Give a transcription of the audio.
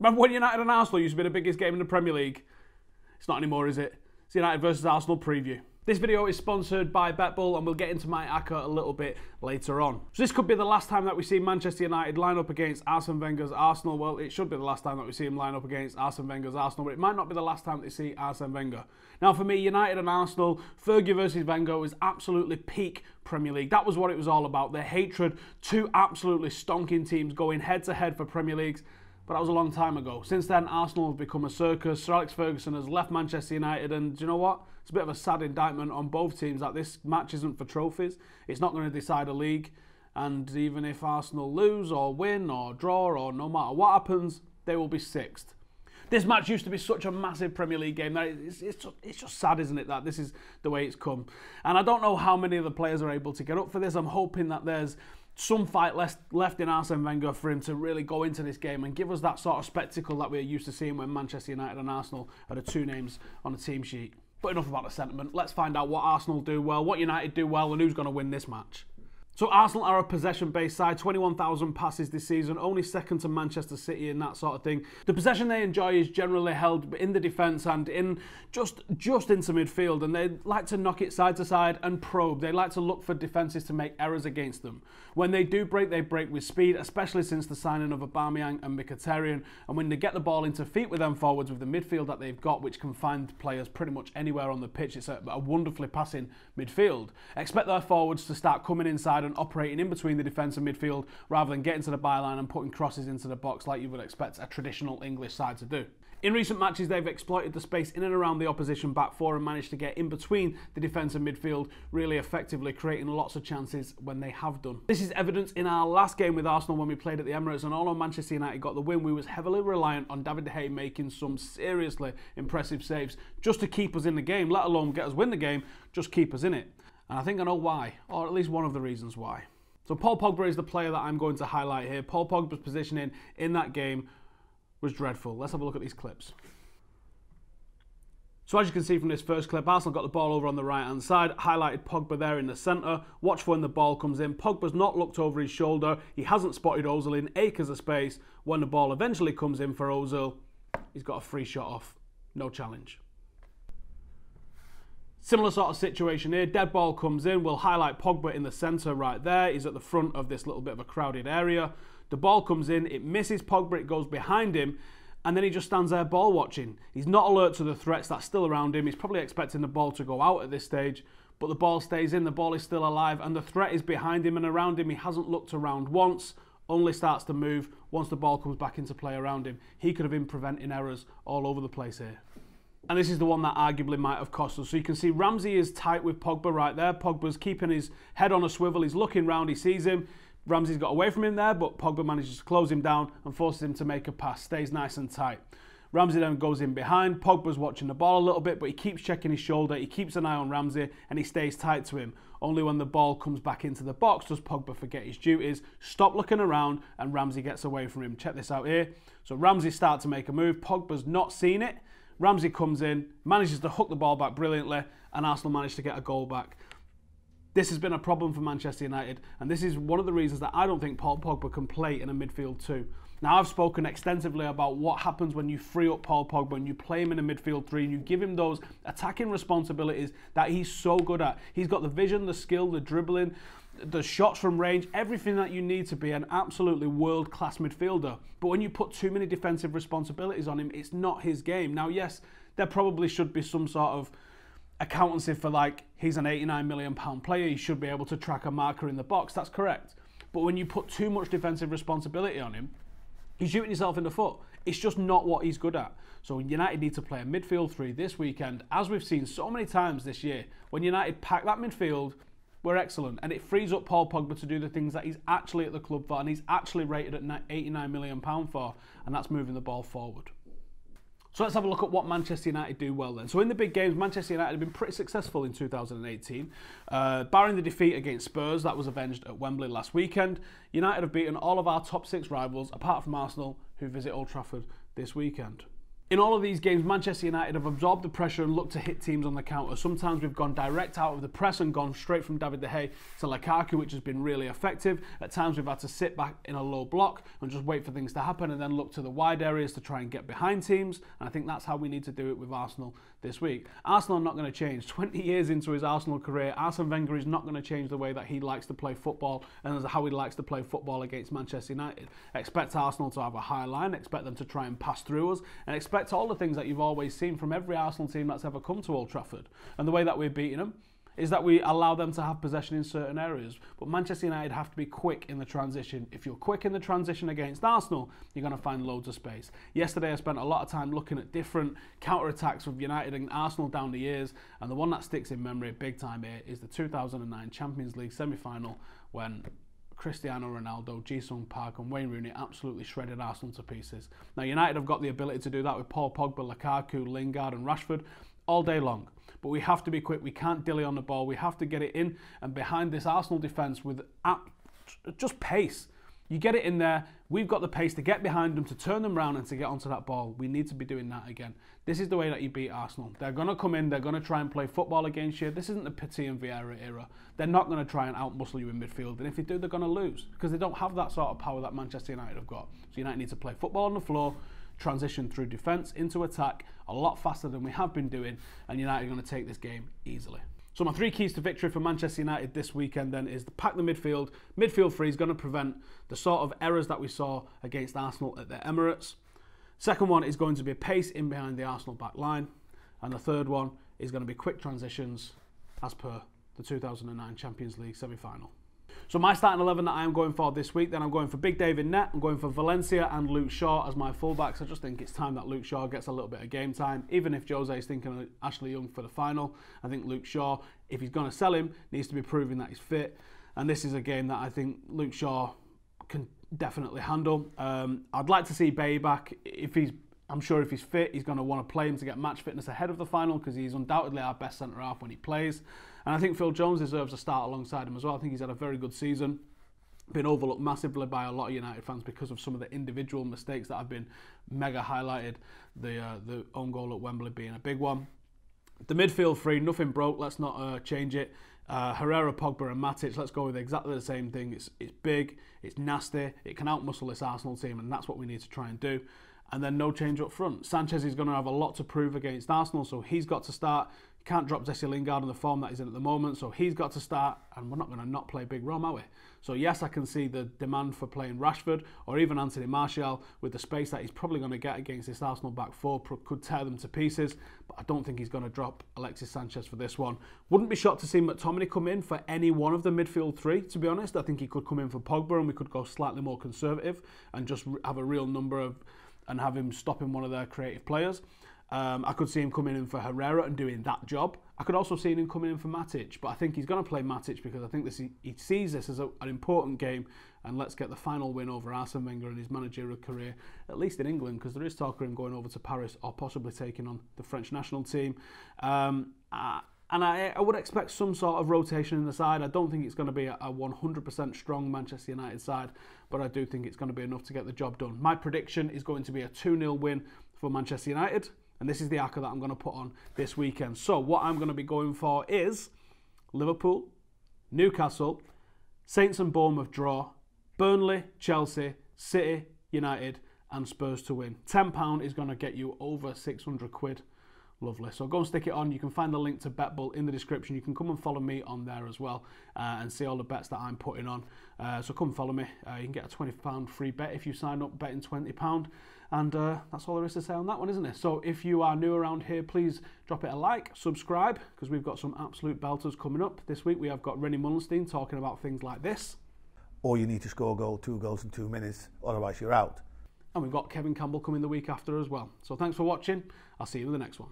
Remember when United and Arsenal used to be the biggest game in the Premier League? It's not anymore, is it? It's the United versus Arsenal preview. This video is sponsored by BetBull, and we'll get into my ACCA a little bit later on. So this could be the last time that we see Manchester United line up against Arsene Wenger's Arsenal. Well, it should be the last time that we see him line up against Arsene Wenger's Arsenal, but it might not be the last time that we see Arsene Wenger. Now, for me, United and Arsenal, Fergie versus Wenger was absolutely peak Premier League. That was what it was all about. The hatred, two absolutely stonking teams going head-to-head for Premier Leagues. But that was a long time ago. Since then, Arsenal have become a circus. Sir Alex Ferguson has left Manchester United, and do you know what? It's a bit of a sad indictment on both teams that this match isn't for trophies. It's not going to decide a league. And even if Arsenal lose or win or draw or no matter what happens, they will be sixth. This match used to be such a massive Premier League game that it's just sad, isn't it, that this is the way it's come. And I don't know how many of the players are able to get up for this. I'm hoping that there's some fight left in Arsene Wenger for him to really go into this game and give us that sort of spectacle that we're used to seeing when Manchester United and Arsenal are the two names on the team sheet. But enough about the sentiment. Let's find out what Arsenal do well, what United do well, and who's going to win this match. So Arsenal are a possession-based side, 21,000 passes this season, only second to Manchester City and that sort of thing. The possession they enjoy is generally held in the defence and in just into midfield, and they like to knock it side to side and probe. They like to look for defences to make errors against them. When they do break, they break with speed, especially since the signing of Aubameyang and Mkhitaryan, and when they get the ball into feet with them forwards with the midfield that they've got, which can find players pretty much anywhere on the pitch. It's a wonderfully passing midfield. Expect their forwards to start coming inside and operating in between the defence and midfield rather than getting to the byline and putting crosses into the box like you would expect a traditional English side to do. In recent matches, they've exploited the space in and around the opposition back four and managed to get in between the defence and midfield really effectively, creating lots of chances when they have done. This is evident in our last game with Arsenal when we played at the Emirates, and although Manchester United got the win, we was heavily reliant on David De Gea making some seriously impressive saves just to keep us in the game, let alone get us win the game, just keep us in it. And I think I know why, or at least one of the reasons why. So Paul Pogba is the player that I'm going to highlight here. Paul Pogba's positioning in that game was dreadful. Let's have a look at these clips. So as you can see from this first clip, Arsenal got the ball over on the right-hand side, highlighted Pogba there in the centre. Watch for when the ball comes in. Pogba's not looked over his shoulder. He hasn't spotted Ozil in acres of space. When the ball eventually comes in for Ozil, he's got a free shot off. No challenge. Similar sort of situation here. Dead ball comes in. We'll highlight Pogba in the centre right there. He's at the front of this little bit of a crowded area. The ball comes in. It misses Pogba. It goes behind him. And then he just stands there ball watching. He's not alert to the threats that's still around him. He's probably expecting the ball to go out at this stage. But the ball stays in. The ball is still alive. And the threat is behind him and around him. He hasn't looked around once. Only starts to move once the ball comes back into play around him. He could have been preventing errors all over the place here. And this is the one that arguably might have cost us. So you can see Ramsey is tight with Pogba right there. Pogba's keeping his head on a swivel. He's looking round. He sees him. Ramsey's got away from him there, but Pogba manages to close him down and forces him to make a pass. Stays nice and tight. Ramsey then goes in behind. Pogba's watching the ball a little bit, but he keeps checking his shoulder. He keeps an eye on Ramsey, and he stays tight to him. Only when the ball comes back into the box does Pogba forget his duties, stop looking around, and Ramsey gets away from him. Check this out here. So Ramsey starts to make a move. Pogba's not seen it. Ramsey comes in, manages to hook the ball back brilliantly, and Arsenal managed to get a goal back. This has been a problem for Manchester United, and this is one of the reasons that I don't think Paul Pogba can play in a midfield two. Now, I've spoken extensively about what happens when you free up Paul Pogba and you play him in a midfield three and you give him those attacking responsibilities that he's so good at. He's got the vision, the skill, the dribbling, the shots from range, everything that you need to be an absolutely world-class midfielder. But when you put too many defensive responsibilities on him, it's not his game. Now, yes, there probably should be some sort of accountancy for, like, he's an £89 million player, he should be able to track a marker in the box. That's correct. But when you put too much defensive responsibility on him, he's shooting himself in the foot. It's just not what he's good at. So United need to play a midfield three this weekend, as we've seen so many times this year. When United pack that midfield, we're excellent, and it frees up Paul Pogba to do the things that he's actually at the club for and he's actually rated at £89 million for, and that's moving the ball forward. So let's have a look at what Manchester United do well then. So in the big games, Manchester United have been pretty successful in 2018. Barring the defeat against Spurs, that was avenged at Wembley last weekend, United have beaten all of our top six rivals, apart from Arsenal, who visit Old Trafford this weekend. In all of these games, Manchester United have absorbed the pressure and looked to hit teams on the counter. Sometimes we've gone direct out of the press and gone straight from David De Gea to Lukaku, which has been really effective. At times we've had to sit back in a low block and just wait for things to happen and then look to the wide areas to try and get behind teams. And I think that's how we need to do it with Arsenal this week. Arsenal are not going to change. 20 years into his Arsenal career, Arsene Wenger is not going to change the way that he likes to play football and how he likes to play football against Manchester United. Expect Arsenal to have a high line, expect them to try and pass through us, and expect all the things that you've always seen from every Arsenal team that's ever come to Old Trafford. And the way that we're beating them is that we allow them to have possession in certain areas. But Manchester United have to be quick in the transition. If you're quick in the transition against Arsenal, you're going to find loads of space. Yesterday I spent a lot of time looking at different counter-attacks of United and Arsenal down the years, and the one that sticks in memory big time here is the 2009 Champions League semi-final when Cristiano Ronaldo, Ji-sung Park and Wayne Rooney absolutely shredded Arsenal to pieces. Now United have got the ability to do that with Paul Pogba, Lukaku, Lingard and Rashford all day long. But we have to be quick, we can't dilly on the ball, we have to get it in and behind this Arsenal defence with just pace. You get it in there, we've got the pace to get behind them, to turn them around and to get onto that ball. We need to be doing that again. This is the way that you beat Arsenal. They're going to come in, they're going to try and play football against you. This isn't the Petit and Vieira era. They're not going to try and outmuscle you in midfield. And if they do, they're going to lose because they don't have that sort of power that Manchester United have got. So United need to play football on the floor, transition through defence into attack a lot faster than we have been doing, and United are going to take this game easily. So my 3 keys to victory for Manchester United this weekend then is to pack the midfield. Midfield three is going to prevent the sort of errors that we saw against Arsenal at the Emirates. Second one is going to be pace in behind the Arsenal back line. And the third one is going to be quick transitions as per the 2009 Champions League semi-final. So my starting 11 that I am going for this week, then I'm going for Big Dave in net, I'm going for Valencia and Luke Shaw as my fullbacks. I just think it's time that Luke Shaw gets a little bit of game time. Even if Jose is thinking of Ashley Young for the final, I think Luke Shaw, if he's going to sell him, needs to be proving that he's fit. And this is a game that I think Luke Shaw can definitely handle. I'd like to see Bay back. I'm sure if he's fit, he's going to want to play him to get match fitness ahead of the final because he's undoubtedly our best centre-half when he plays. And I think Phil Jones deserves a start alongside him as well. I think he's had a very good season. Been overlooked massively by a lot of United fans because of some of the individual mistakes that have been mega highlighted. The own goal at Wembley being a big one. The midfield three, nothing broke. Let's not change it. Herrera, Pogba and Matic, let's go with exactly the same thing. It's big, it's nasty, it can outmuscle this Arsenal team, and that's what we need to try and do. And then no change up front. Sanchez is going to have a lot to prove against Arsenal, so he's got to start. Can't drop Jesse Lingard in the form that he's in at the moment, so he's got to start, and we're not going to not play Big Rom, are we? So yes, I can see the demand for playing Rashford or even Anthony Martial with the space that he's probably going to get against this Arsenal back four, could tear them to pieces, but I don't think he's going to drop Alexis Sanchez for this one. Wouldn't be shocked to see McTominay come in for any one of the midfield three, to be honest. I think he could come in for Pogba and we could go slightly more conservative and just have a real number of, and have him stopping one of their creative players. I could see him coming in for Herrera and doing that job. I could also see him coming in for Matic, but I think he's going to play Matic because I think he sees this as an important game, and let's get the final win over Arsene Wenger in his managerial career, at least in England, because there is talk of him going over to Paris or possibly taking on the French national team. And I would expect some sort of rotation in the side. I don't think it's going to be a 100% strong Manchester United side, but I do think it's going to be enough to get the job done. My prediction is going to be a 2-0 win for Manchester United, and this is the ACCA that I'm going to put on this weekend. So what I'm going to be going for is Liverpool, Newcastle, Saints and Bournemouth draw, Burnley, Chelsea, City, United, and Spurs to win. £10 is going to get you over 600 quid. Lovely. So go and stick it on. You can find the link to BetBull in the description. You can come and follow me on there as well and see all the bets that I'm putting on. So come follow me. You can get a £20 free bet if you sign up betting £20. And that's all there is to say on that one, isn't it? So if you are new around here, please drop it a like, subscribe, because we've got some absolute belters coming up. This week we have got Rennie Mullenstein talking about things like this. Or you need to score a goal, 2 goals in 2 minutes, otherwise you're out. And we've got Kevin Campbell coming the week after as well. So thanks for watching. I'll see you in the next one.